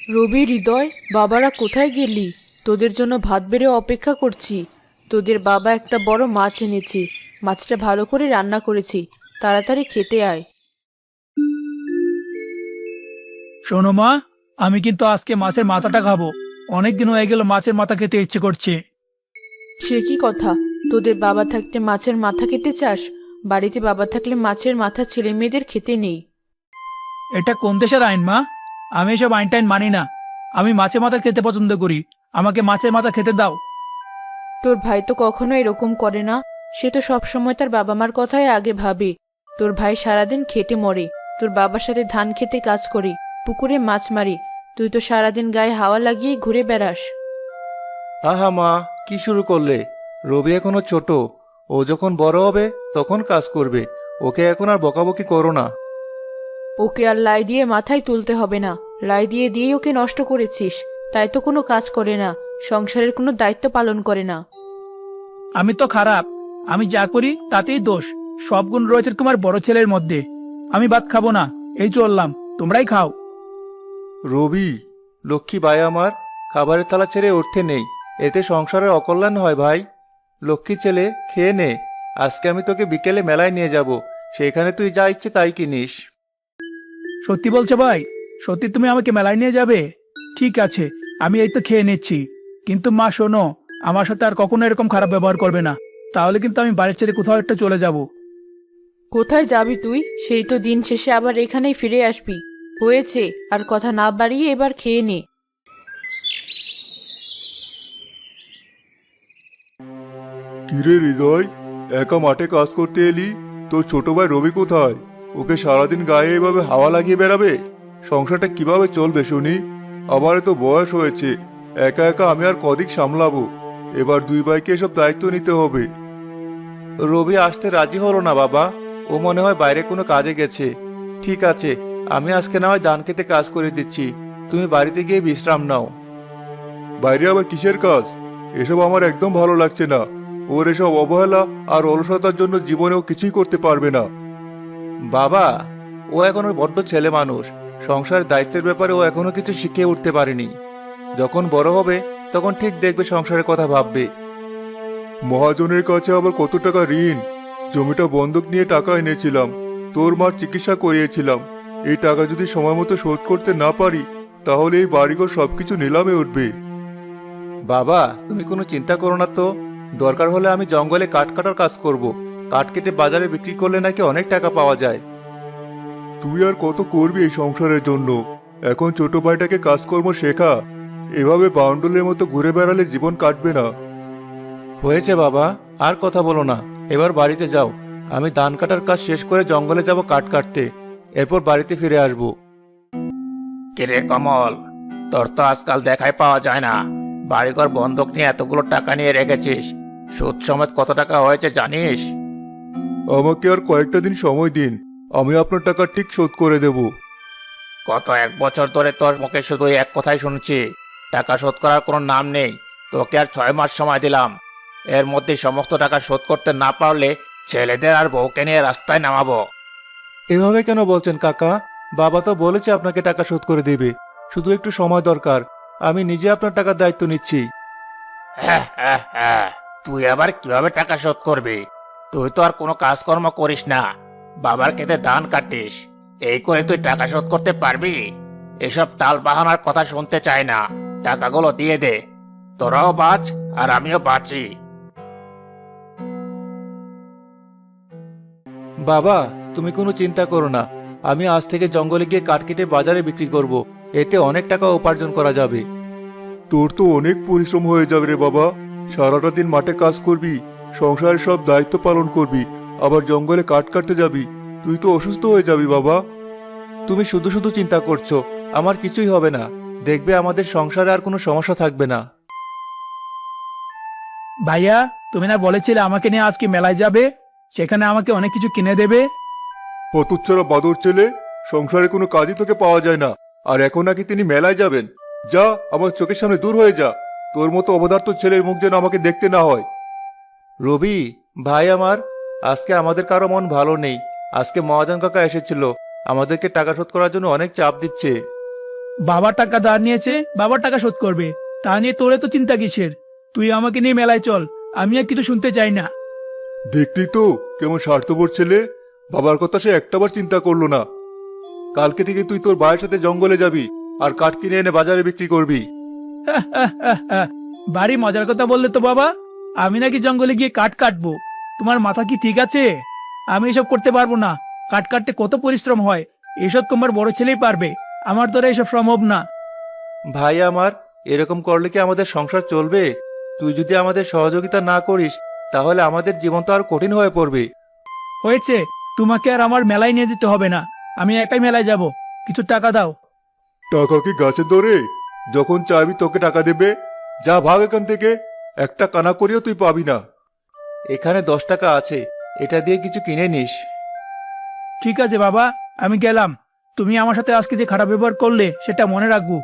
রবি, হৃদয়, বাবারা কোথায় গেলি? তোদের জন্য ভাত বেড়ে অপেক্ষা করছি। তোদের বাবা একটা বড় মাছ এনেছে। মাছটা ভালো করে রান্না করেছি, তাড়াতাড়ি খেতে আয়। শোনো মা, আমি কিন্তু আজকে মাছের মাথাটা খাবো। অনেকদিন হয়ে গেল মাছের মাথা খেতে ইচ্ছে করছে। সে কি কথা? তোদের বাবা থাকতে মাছের মাথা খেতে চাস? বাড়িতে বাবা থাকলে মাছের মাথা ছেলে মেয়েদের খেতে নেই। এটা কোন দেশের আইন মা? আমি এসব আইন টাইন মানি না। আমি মাছের মাথা খেতে পছন্দ করি। আমাকে মাছের মাথা খেতে দাও। তোর ভাই তো কখনো এরকম করে না। সে তো সবসময় তার বাবা মার কথাই আগে ভাবে। তোর ভাই সারাদিন খেটে মরে, তোর বাবার সাথে ধান খেতে কাজ করে, পুকুরে মাছ মারি। তুই তো সারাদিন গায়ে হাওয়া লাগিয়ে ঘুরে বেড়াস। আহা মা, কি শুরু করলে? রবি এখনো ছোট। ও যখন বড় হবে তখন কাজ করবে। ওকে এখন আর বকাবকি করো না। ওকে আর লাই দিয়ে মাথায় তুলতে হবে না। লাই দিয়ে দিয়েই ওকে নষ্ট করেছিস। তাই তো কোনো কাজ করে না, সংসারের কোনো দায়িত্ব পালন করে না। আমি তো খারাপ। আমি যা করি তাতেই দোষ। সব গুণ রয়েছে তোমার বড় ছেলের মধ্যে। আমি ভাত খাবো না, এই চললাম। তোমরাই খাও। রবি, লক্ষ্মী ভাই আমার, খাবারের থালা ছেড়ে উঠতে নেই। এতে সংসারের অকল্যাণ হয় ভাই। লক্ষ্মী ছেলে, খেয়ে নে। আজকে আমি তোকে বিকেলে মেলায় নিয়ে যাব। সেখানে তুই যা ইচ্ছে তাই কিনিস। সত্যি বলছো ভাই? সত্যি তুমি আমাকে মেলায় নিয়ে যাবে? ঠিক আছে, আমি এই তো খেয়ে নিচ্ছি। কিন্তু মা শোনো, আমার সাথে আর কখনো এরকম খারাপ ব্যবহার করবে না। তাহলে কিন্তু আমি বাড়ি ছেড়ে কোথাও একটা চলে যাব। কোথায় যাবি তুই? সেই তো দিন শেষে আবার এখানেই ফিরে আসবি। হয়েছে, আর কথা না বাড়িয়ে এবার খেয়ে নে। কিরে হৃদয়, একা মাঠে কাজ করতে এলি? তোর ছোট ভাই রবি কোথায়? ওকে সারাদিন গায়ে এভাবে হাওয়া লাগিয়ে বেড়াবে? সংসারটা কিভাবে চলবে শুনি? আমারও তো বয়স হয়েছে। একা একা আমি আর কদিক সামলাবো? এবার দুই ভাইকে এসব দায়িত্ব নিতে হবে। রবি আসতে রাজি হলো না বাবা। ও মনে হয় বাইরে কোনো কাজে গেছে। ঠিক আছে, আমি আজকে না হয় ধান খেতে কাজ করে দিচ্ছি। তুমি বাড়িতে গিয়ে বিশ্রাম নাও। বাইরে আবার কিসের কাজ? এসব আমার একদম ভালো লাগছে না। ওর এসব অবহেলা আর অলসতার জন্য জীবনেও কিছুই করতে পারবে না। বাবা, ও এখনো বড্ড ছেলে মানুষ। সংসারের দায়িত্বের ব্যাপারে ও এখনো কিছু শিখে উঠতে পারেনি। যখন বড় হবে তখন ঠিক দেখবে, সংসারের কথা ভাববে। মহাজনের কাছে আবার কত টাকা ঋণ। জমিটা বন্ধক নিয়ে টাকা এনেছিলাম। তোর মার চিকিৎসা করিয়েছিলাম। এই টাকা যদি সময় মতো শোধ করতে না পারি, তাহলে এই বাড়িঘর সবকিছু নিলামে উঠবে। বাবা, তুমি কোনো চিন্তা করো না তো। দরকার হলে আমি জঙ্গলে কাঠ কাটার কাজ করব। কাঠ কেটে বাজারে বিক্রি করলে নাকি অনেক টাকা পাওয়া যায়। তুই আর কত করবি এই সংসারের জন্য? এখন ছোট ভাইটাকে কাজকর্ম শেখা। এভাবে বাউন্ডুলের মতো ঘুরে বেড়ালে জীবন কাটবে না। হয়েছে বাবা, আর কথা বলো না। এবার বাড়িতে যাও। আমি ধান কাটার কাজ শেষ করে জঙ্গলে যাব কাঠ কাটতে। এরপর বাড়িতে ফিরে আসবো। কিরে কমল, তোর তো আজকাল দেখাই পাওয়া যায় না। বাড়িঘর বন্ধক নিয়ে এতগুলো টাকা নিয়ে রেখেছিস। সুদ সমেত কত টাকা হয়েছে জানিস? আমাকে আর কয়েকটা দিন সময় দিন। আমি আপনার টাকা ঠিক শোধ করে দেব। গত 1 বছর ধরে তোর মুখে শুধু এই এক কথাই শুনছি, টাকা শোধ করার কোনো নাম নেই। তোকে আর 6 মাস সময় দিলাম। এর মধ্যে সমস্ত টাকা শোধ করতে না পারলে ছেলেদের আর বউকে নিয়ে রাস্তায় নামাবো। এভাবে কেন বলছেন কাকা? বাবা তো বলেছে আপনাকে টাকা শোধ করে দেবে। শুধু একটু সময় দরকার। আমি নিজে আপনার টাকার দায়িত্ব নিচ্ছি। হ্যাঁ হ্যাঁ হ্যাঁ, তুই আবার কিভাবে টাকা শোধ করবি? তুই তো আর কোনো কাজকর্ম করিস না, বাবার খেতে ধান কাটিস। এই করে তুই টাকা শোধ করতে পারবি? এসব টাল বাহানার কথা শুনতে চাই না। টাকাগুলো দিয়ে দে। তোরাও বাঁচ আর আমিও বাঁচি। বাবা, তুমি কোনো চিন্তা করো না। আমি আজ থেকে জঙ্গলে গিয়ে কাঠ কেটে বাজারে বিক্রি করব। এতে অনেক টাকা উপার্জন করা যাবে। তোর তো অনেক পরিশ্রম হয়ে যাবে রে বাবা। সারাটা দিন মাঠে কাজ করবি, সংসারের সব দায়িত্ব পালন করবি, আবার জঙ্গলে কাঠ কাটতে যাবি। তুই তো অসুস্থ হয়ে যাবি বাবা। তুমি শুধু শুধু চিন্তা করছো। আমার কিছুই হবে না। দেখবে আমাদের সংসারে আর কোনো সমস্যা থাকবে না। ভাইয়া, তুমি না বলেছিলে আমাকে নিয়ে আজকে মেলায় যাবে? সেখানে আমাকে অনেক কিছু কিনে দেবে। হতচ্ছাড়া বাদর ছেলে, সংসারে কোনো কাজই তোকে পাওয়া যায় না, আর এখন নাকি তিনি মেলায় যাবেন? যা, আমার চোখের সামনে দূর হয়ে যা। তোর মতো অবদার্থ ছেলের মুখ যেন আমাকে দেখতে না হয়। রবি ভাই আমার, আজকে আমাদের কারো মন ভালো নেই। আজকে মহাজন কাকা এসেছিল, আমাদেরকে টাকা শোধ করার জন্য অনেক চাপ দিচ্ছে। বাবার টাকা ধার নিয়েছে, বাবার টাকা শোধ করবে। তা নিয়ে তোরে তো চিন্তা কিসের? তুই আমাকে নিয়ে মেলায় চল, আমি আর কিছু শুনতে চাই না। দেখলি তো কেমন স্বার্থপর ছেলে, বাবার কথা সে একটাবার চিন্তা করলো না। কালকে থেকে তুই তোর ভাইয়ের সাথে জঙ্গলে যাবি আর কাঠ কিনে এনে বাজারে বিক্রি করবি। বাড়ি মজার কথা বললে তো বাবা, আমি নাকি জঙ্গলে গিয়ে কাঠ কাটবো? তোমার মাথা কি ঠিক আছে? আমি এসব করতে পারবো না। কাঠ কাটতে কত পরিশ্রম হয়, এসব তোমার বড় ছেলেই পারবে, আমার দ্বারা এসব সম্ভব না। ভাই আমার, এরকম করলে কি আমাদের সংসার চলবে? তুই যদি আমাদের সহযোগিতা না করিস তাহলে আমাদের জীবন তো আর কঠিন হয়ে পড়বে। হয়েছে, তোমাকে আর আমার মেলায় নিয়ে যেতে হবে না, আমি একাই মেলায় যাব। কিছু টাকা দাও। টাকা কি গাছে ধরে? যখন চাইবি তোকে টাকা দেবে। যা ভাগ এখান থেকে, একটা কানা করিও তুই পাবি না। এখানে 10 টাকা আছে, এটা দিয়ে কিছু কিনে নিস। ঠিক আছে বাবা, আমি গেলাম। তুমি আমার সাথে আজকে যে খারাপ ব্যবহার করলে সেটা মনে রাখবো।